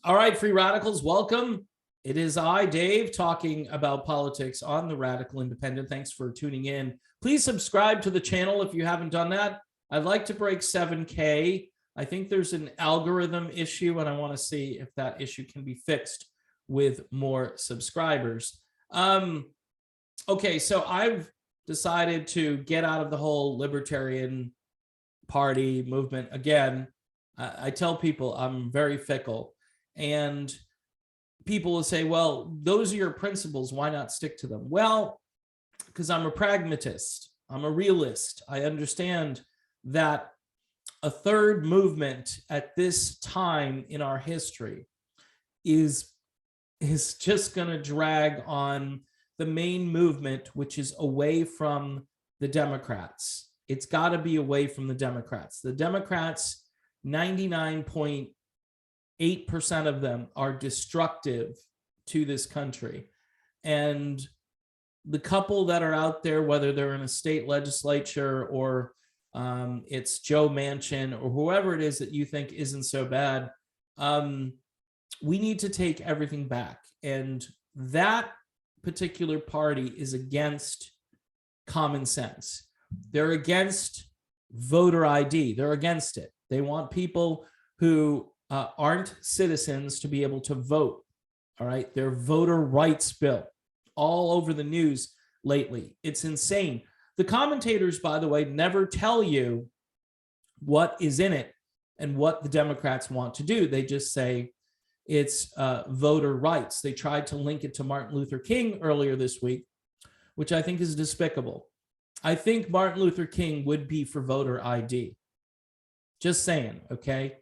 All right, free radicals, welcome. It is I, Dave, talking about politics on the Radical Independent. Thanks for tuning in. Please subscribe to the channel if you haven't done that. I'd like to break 7K. I think there's an algorithm issue, and I want to see if that issue can be fixed with more subscribers. Okay, so I've decided to get out of the whole libertarian party movement again. I tell people I'm very fickle. And people will say, well, those are your principles. Why not stick to them? Well, because I'm a pragmatist. I'm a realist. I understand that a third movement at this time in our history is just going to drag on the main movement, which is away from the Democrats. It's got to be away from the Democrats. The Democrats, 99.8% of them are destructive to this country. And the couple that are out there, whether they're in a state legislature or it's Joe Manchin or whoever it is that you think isn't so bad, we need to take everything back. And that particular party is against common sense. They're against voter ID. They're against it. They want people who aren't citizens to be able to vote. All right. Their voter rights bill all over the news lately. It's insane. The commentators, by the way, never tell you what is in it and what the Democrats want to do. They just say it's voter rights. They tried to link it to Martin Luther King earlier this week, which I think is despicable. I think Martin Luther King would be for voter ID. Just saying, okay?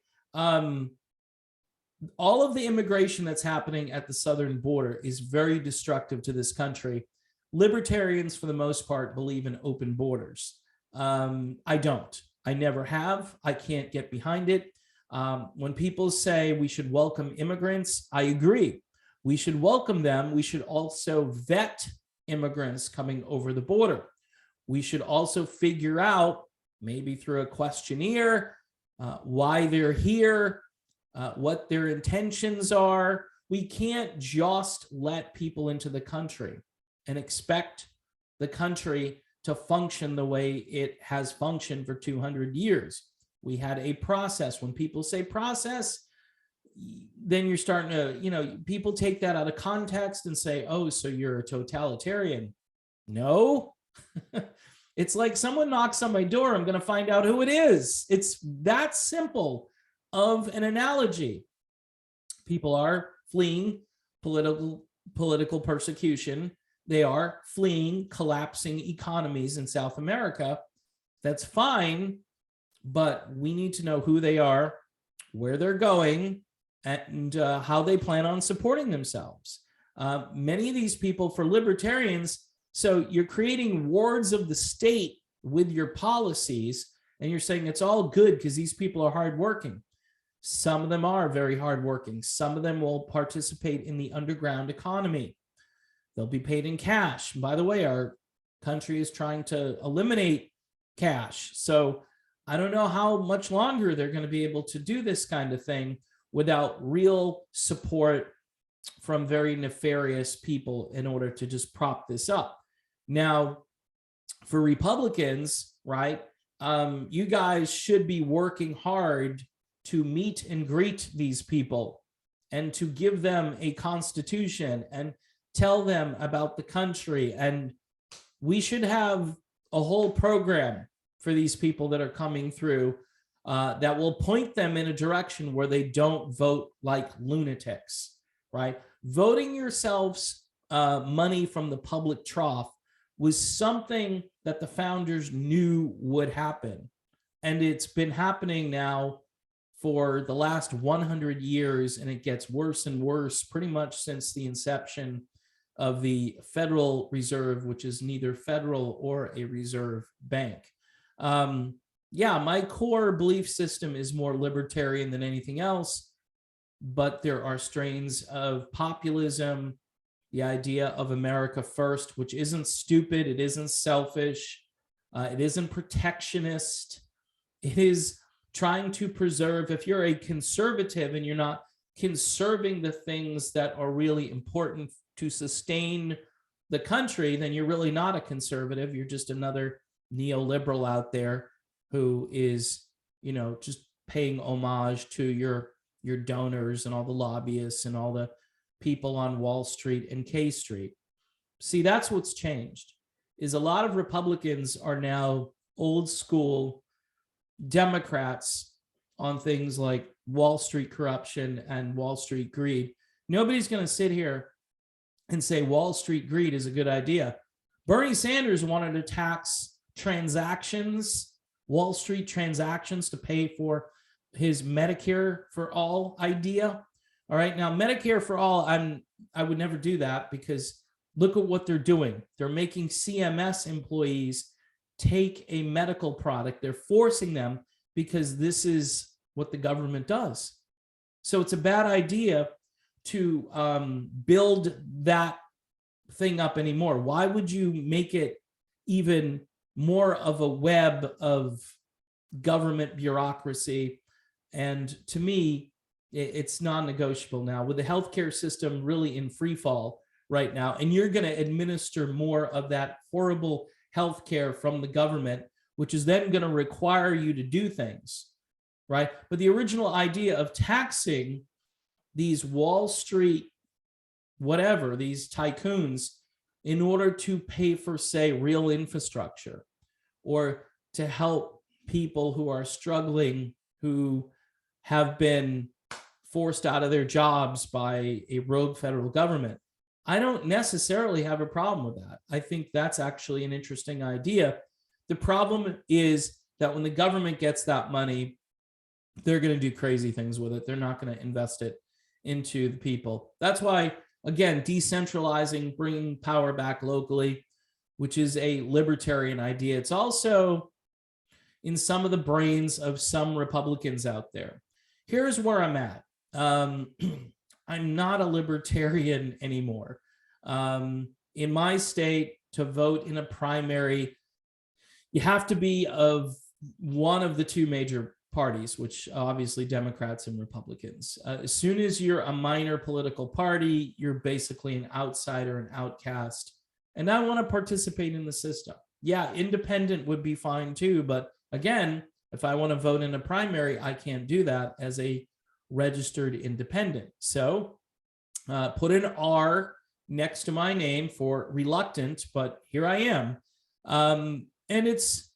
All of the immigration that's happening at the southern border is very destructive to this country. Libertarians, for the most part, believe in open borders. I don't. I never have. I can't get behind it. When people say we should welcome immigrants, I agree. We should welcome them. We should also vet immigrants coming over the border. We should also figure out, maybe through a questionnaire, why they're here, what their intentions are. We can't just let people into the country and expect the country to function the way it has functioned for 200 years. We had a process. When people say process, then you're starting to, people take that out of context and say, oh, so you're a totalitarian. No. It's like someone knocks on my door, I'm going to find out who it is. It's that simple of an analogy. People are fleeing political persecution. They are fleeing collapsing economies in South America. That's fine, but we need to know who they are, where they're going, and how they plan on supporting themselves. Many of these people, for libertarians, so you're creating wards of the state with your policies, and you're saying it's all good because these people are hardworking. Some of them are very hardworking. Some of them will participate in the underground economy. They'll be paid in cash. And by the way, our country is trying to eliminate cash. So I don't know how much longer they're going to be able to do this kind of thing without real support from very nefarious people in order to just prop this up. Now, for Republicans, right, you guys should be working hard to meet and greet these people and to give them a constitution and tell them about the country. And we should have a whole program for these people that are coming through that will point them in a direction where they don't vote like lunatics, right? Voting yourselves money from the public trough was something that the founders knew would happen. And it's been happening now for the last 100 years, and it gets worse and worse pretty much since the inception of the Federal Reserve, which is neither federal or a reserve bank. Yeah, my core belief system is more libertarian than anything else, but there are strains of populism, the idea of America first, which isn't stupid, it isn't selfish, it isn't protectionist, it is trying to preserve. If you're a conservative and you're not conserving the things that are really important to sustain the country, then you're really not a conservative. You're just another neoliberal out there who is, just paying homage to your donors and all the lobbyists and all the people on Wall Street and K Street. See, that's what's changed, is a lot of Republicans are now old school Democrats on things like Wall Street corruption and Wall Street greed. Nobody's going to sit here and say Wall Street greed is a good idea. Bernie Sanders wanted to tax transactions, Wall Street transactions, to pay for his Medicare for All idea. All right, now Medicare for All, I would never do that, because look at what they're doing. They're making CMS employees take a medical product. They're forcing them, because this is what the government does. So it's a bad idea to build that thing up anymore. Why would you make it even more of a web of government bureaucracy? And to me, it's non-negotiable now, with the healthcare system really in free fall right now. And you're going to administer more of that horrible healthcare from the government, which is then going to require you to do things, right? But the original idea of taxing these Wall Street, whatever, these tycoons, in order to pay for, say, real infrastructure, or to help people who are struggling, who have been forced out of their jobs by a rogue federal government, I don't necessarily have a problem with that. I think that's actually an interesting idea. The problem is that when the government gets that money, they're going to do crazy things with it. They're not going to invest it into the people. That's why, again, decentralizing, bringing power back locally, which is a libertarian idea. It's also in some of the brains of some Republicans out there. Here's where I'm at. I'm not a libertarian anymore. In my state, to vote in a primary, you have to be of one of the two major parties, which obviously Democrats and Republicans. As soon as you're a minor political party, you're basically an outsider, an outcast, and I want to participate in the system. Yeah, independent would be fine too, but again, if I want to vote in a primary, I can't do that as a registered independent. So put an R next to my name for reluctant, but here I am. And it's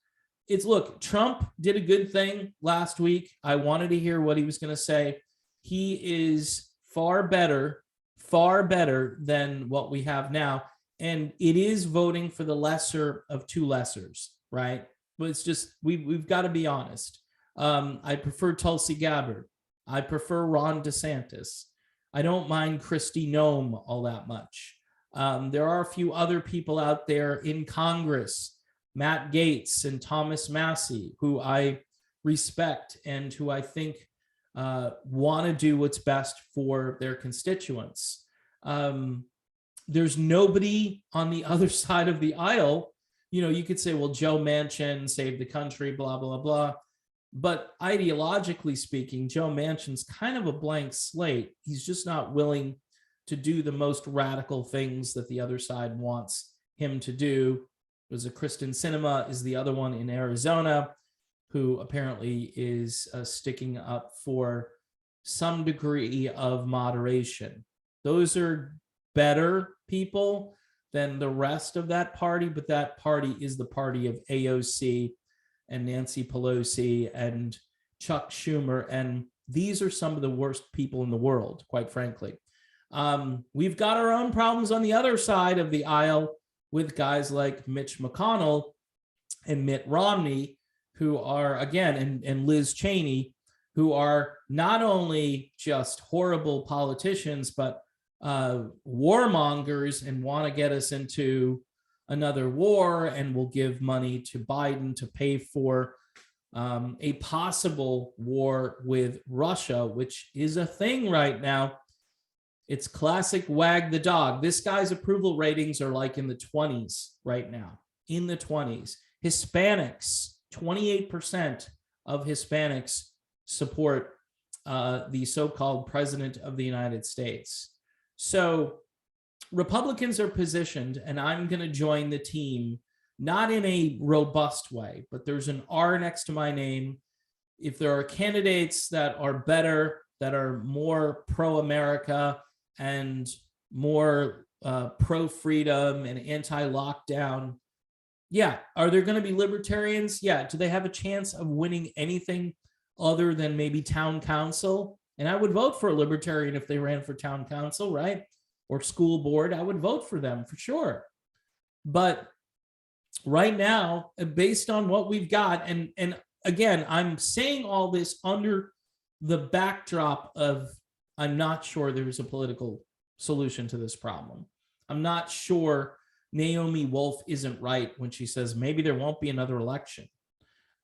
look, Trump did a good thing last week. I wanted to hear what he was going to say. He is far better than what we have now. And it is voting for the lesser of two lessers, right? But it's just, we've got to be honest. I prefer Tulsi Gabbard. I prefer Ron DeSantis. I don't mind Kristi Noem all that much. There are a few other people out there in Congress, Matt Gaetz and Thomas Massie, who I respect and who I think want to do what's best for their constituents. There's nobody on the other side of the aisle. You could say, well, Joe Manchin saved the country, blah, blah, blah. But ideologically speaking, Joe Manchin's kind of a blank slate. He's just not willing to do the most radical things that the other side wants him to do. There's a Kristen Sinema is the other one in Arizona, who apparently is sticking up for some degree of moderation. Those are better people than the rest of that party, but that party is the party of AOC and Nancy Pelosi and Chuck Schumer, and these are some of the worst people in the world, quite frankly. We've got our own problems on the other side of the aisle with guys like Mitch McConnell and Mitt Romney, who are, again, and Liz Cheney, who are not only just horrible politicians, but warmongers and want to get us into another war, and will give money to Biden to pay for a possible war with Russia, which is a thing right now. It's classic wag the dog. This guy's approval ratings are like in the 20s right now, in the 20s. Hispanics, 28% of Hispanics support the so-called president of the United States. So Republicans are positioned, and I'm going to join the team, not in a robust way, but there's an R next to my name. If there are candidates that are better, that are more pro-America and more pro-freedom and anti-lockdown, yeah. Are there going to be libertarians? Yeah. Do they have a chance of winning anything other than maybe town council? And I would vote for a libertarian if they ran for town council, right? Or school board. I would vote for them for sure. But right now, based on what we've got, and again, I'm saying all this under the backdrop of I'm not sure there's a political solution to this problem. I'm not sure Naomi Wolf isn't right when she says maybe there won't be another election.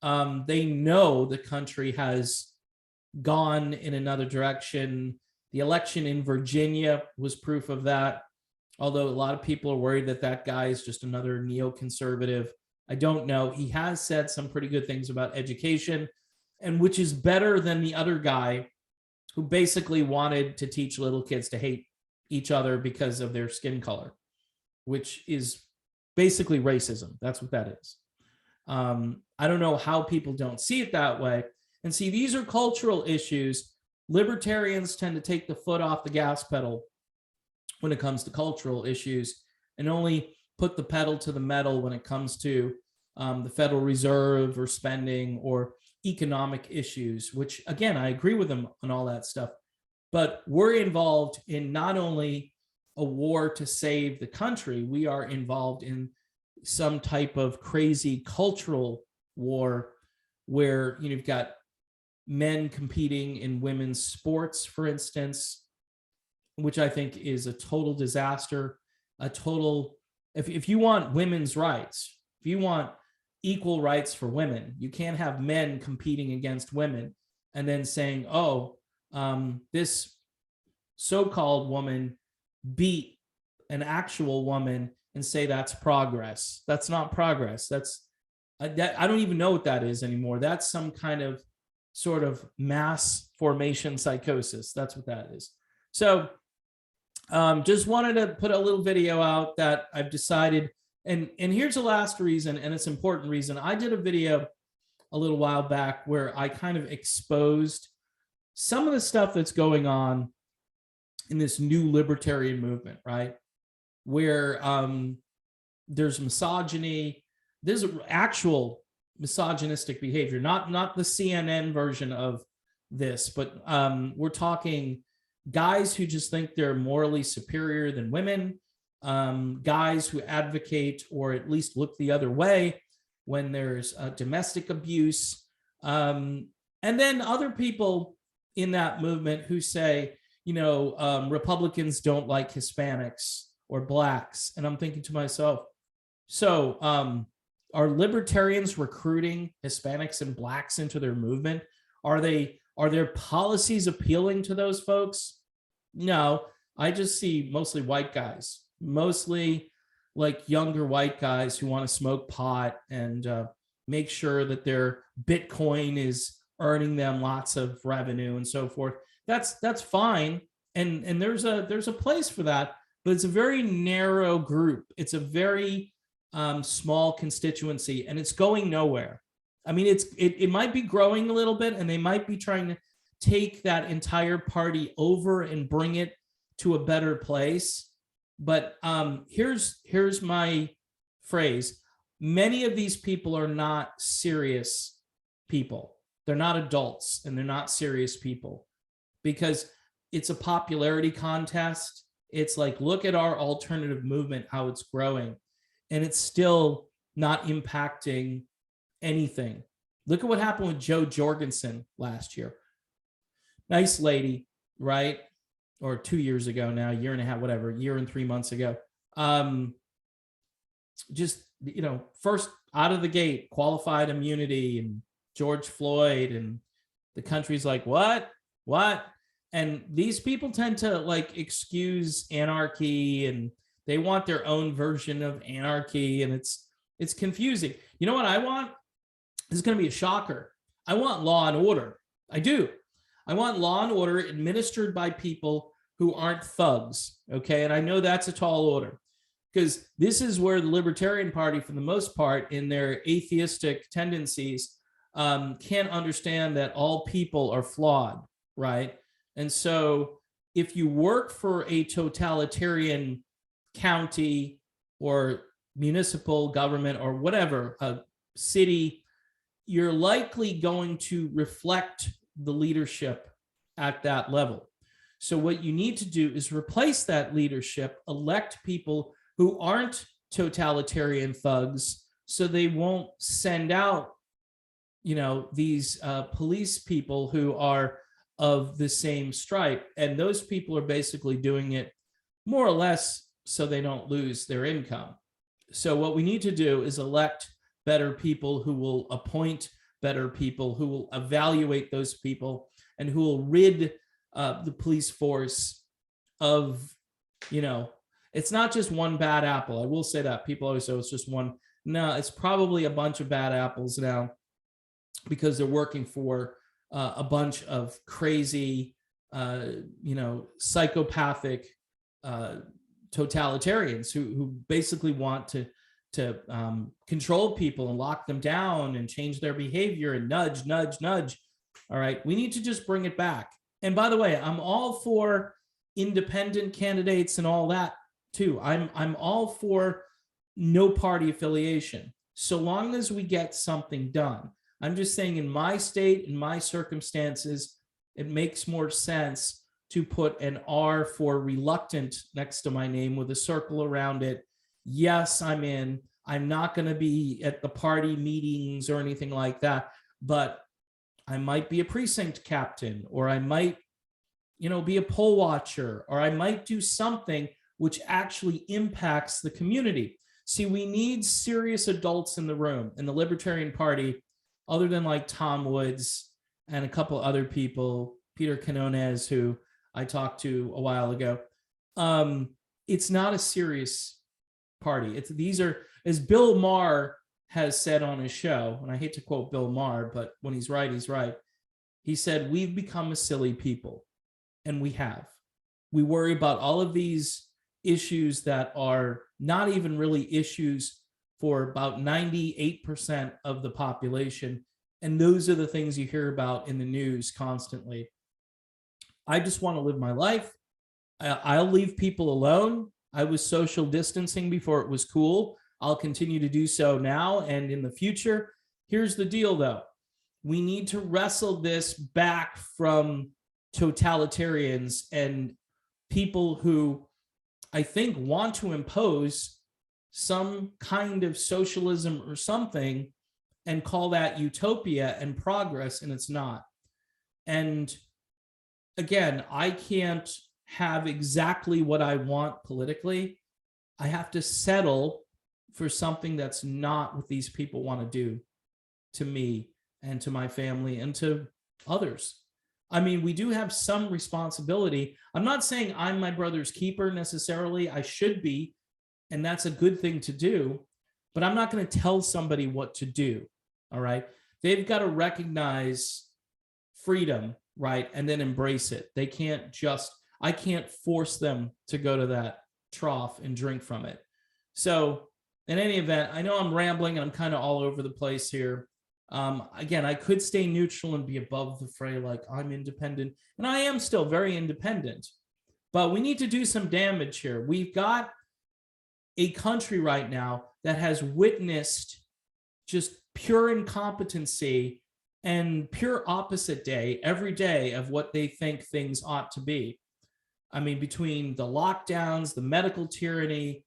They know the country has gone in another direction. The election in Virginia was proof of that, although a lot of people are worried that that guy is just another neoconservative. I don't know. He has said some pretty good things about education, and which is better than the other guy who basically wanted to teach little kids to hate each other because of their skin color, which is basically racism. That's what that is. I don't know how people don't see it that way. And see, these are cultural issues. Libertarians tend to take the foot off the gas pedal when it comes to cultural issues and only put the pedal to the metal when it comes to the Federal Reserve or spending or economic issues, which again, I agree with them on all that stuff. But we're involved in not only a war to save the country, we are involved in some type of crazy cultural war where you've got men competing in women's sports, for instance, which I think is a total disaster, a total, if you want women's rights, if you want equal rights for women, you can't have men competing against women and then saying, oh, this so-called woman beat an actual woman and say that's progress. That's not progress. I don't even know what that is anymore. That's some kind of sort of mass formation psychosis. That's what that is. So just wanted to put a little video out that I've decided, and here's the last reason, and it's an important reason. I did a video a little while back where I kind of exposed some of the stuff that's going on in this new libertarian movement, right? Where there's misogyny, there's actual misogynistic behavior, not the CNN version of this, but we're talking guys who just think they're morally superior than women, guys who advocate or at least look the other way when there's domestic abuse, and then other people in that movement who say, you know, Republicans don't like Hispanics or blacks. And I'm thinking to myself, so are libertarians recruiting Hispanics and blacks into their movement? Are their policies appealing to those folks? No, I just see mostly white guys, mostly like younger white guys who want to smoke pot and make sure that their Bitcoin is earning them lots of revenue and so forth. That's fine, and there's a place for that, but it's a very narrow group. It's a very small constituency, and it's going nowhere. I mean, it might be growing a little bit, and they might be trying to take that entire party over and bring it to a better place. But here's my phrase. Many of these people are not serious people. They're not adults, and they're not serious people, because it's a popularity contest. It's like, look at our alternative movement, how it's growing, and it's still not impacting anything. Look at what happened with Joe Jorgensen last year. Nice lady, right? Or 2 years ago now, year and a half, whatever, year and 3 months ago. Just, you know, first out of the gate, qualified immunity and George Floyd, and the country's like, what? And these people tend to like excuse anarchy, and they want their own version of anarchy, and it's confusing. You know what I want? This is going to be a shocker. I want law and order. I do. I want law and order administered by people who aren't thugs. Okay. And I know that's a tall order, because this is where the Libertarian Party, for the most part, in their atheistic tendencies, can't understand that all people are flawed, right? And so if you work for a totalitarian county or municipal government or whatever, a city, you're likely going to reflect the leadership at that level. So what you need to do is replace that leadership, elect people who aren't totalitarian thugs, so they won't send out, these police people who are of the same stripe. And those people are basically doing it more or less so they don't lose their income. So what we need to do is elect better people who will appoint better people, who will evaluate those people, and who will rid the police force of, it's not just one bad apple. I will say that. People always say it's just one. No, it's probably a bunch of bad apples now, because they're working for a bunch of crazy, psychopathic totalitarians who basically want to control people and lock them down and change their behavior and nudge. All right, we need to just bring it back. And by the way, I'm all for independent candidates and all that too. I'm all for no party affiliation, so long as we get something done. I'm just saying, in my state, in my circumstances, it makes more sense to put an R for reluctant next to my name with a circle around it. Yes, I'm in. I'm not going to be at the party meetings or anything like that, but I might be a precinct captain, or I might, be a poll watcher, or I might do something which actually impacts the community. See, we need serious adults in the room in the Libertarian Party, other than like Tom Woods and a couple other people, Peter Quinones, who I talked to a while ago. It's not a serious party. These are, as Bill Maher has said on his show, and I hate to quote Bill Maher, but when he's right, he's right. He said, we've become a silly people, and we have. We worry about all of these issues that are not even really issues for about 98% of the population. And those are the things you hear about in the news constantly. I just want to live my life. I'll leave people alone. I was social distancing before it was cool. I'll continue to do so now and in the future. Here's the deal, though. We need to wrestle this back from totalitarians and people who I think want to impose some kind of socialism or something and call that utopia and progress, and it's not. And again, I can't have exactly what I want politically. I have to settle for something that's not what these people want to do to me and to my family and to others. I mean, we do have some responsibility. I'm not saying I'm my brother's keeper necessarily. I should be, and that's a good thing to do, but I'm not going to tell somebody what to do. All right. They've got to recognize freedom, right? And then embrace it. They can't just, I can't force them to go to that trough and drink from it. So in any event, I know I'm rambling and I'm kind of all over the place here. Again, I could stay neutral and be above the fray, like I'm independent, and I am still very independent, but we need to do some damage here. We've got a country right now that has witnessed just pure incompetency and pure opposite day every day of what they think things ought to be. I mean, between the lockdowns, the medical tyranny,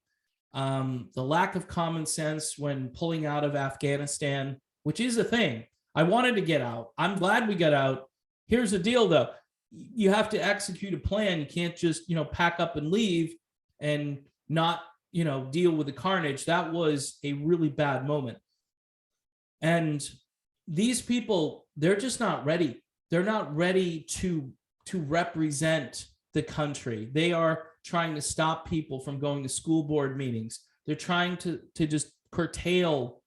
the lack of common sense when pulling out of Afghanistan, which is a thing. I wanted to get out. I'm glad we got out. Here's the deal, though. You have to execute a plan. You can't just, pack up and leave and not, deal with the carnage. That was a really bad moment. And these people, they're just not ready. They're not ready to represent the country. They are trying to stop people from going to school board meetings. They're trying to just curtail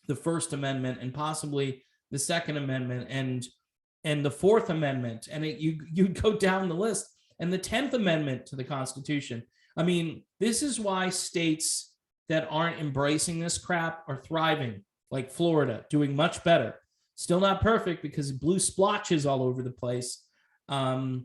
the First Amendment and possibly the Second Amendment, and the Fourth Amendment, and you'd go down the list, and the 10th Amendment to the Constitution. I mean, this is why states that aren't embracing this crap are thriving, like Florida, doing much better. Still not perfect because blue splotches all over the place. And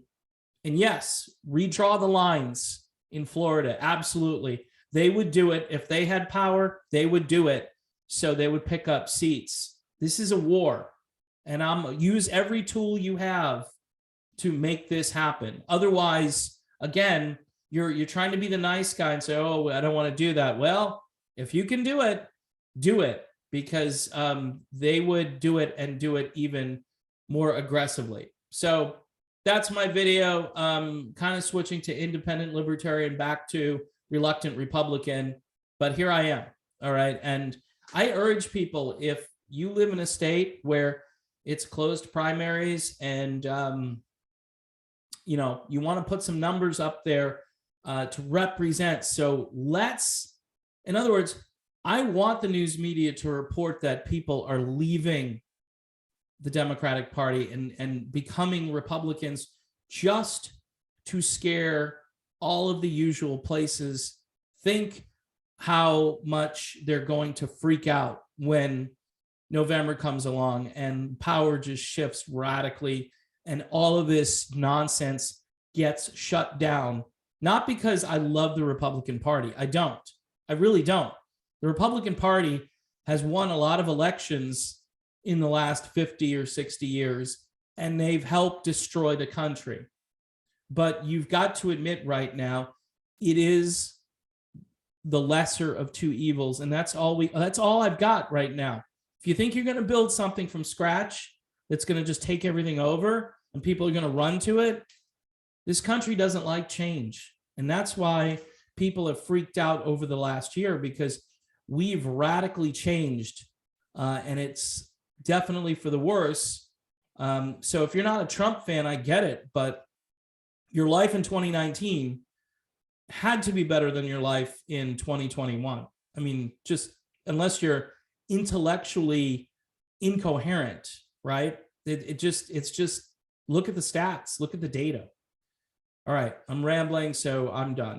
yes, redraw the lines in Florida. Absolutely. They would do it. If they had power, they would do it. So they would pick up seats. This is a war. And I'm use every tool you have to make this happen. Otherwise, again, you're trying to be the nice guy and say, oh, I don't want to do that. Well, if you can do it, because they would do it and do it even more aggressively. So that's my video. Kind of switching to independent libertarian back to reluctant Republican, but here I am. All right. And I urge people, if you live in a state where it's closed primaries and you know, you want to put some numbers up there to represent. So let's, in other words, I want the news media to report that people are leaving the Democratic Party and becoming Republicans just to scare all of the usual places. Think how much they're going to freak out when November comes along and power just shifts radically and all of this nonsense gets shut down. Not because I love the Republican Party. I don't. I really don't. The Republican Party has won a lot of elections in the last 50 or 60 years, and they've helped destroy the country. But you've got to admit right now, it is the lesser of two evils, and that's all I've got right now. If you think you're going to build something from scratch that's going to just take everything over and people are going to run to it, this country doesn't like change. And that's why people have freaked out over the last year, because we've radically changed, and it's definitely for the worse. So if you're not a Trump fan, I get it, but your life in 2019 had to be better than your life in 2021. I mean, just unless you're intellectually incoherent, right? It's just look at the stats, look at the data. All right, I'm rambling, so I'm done.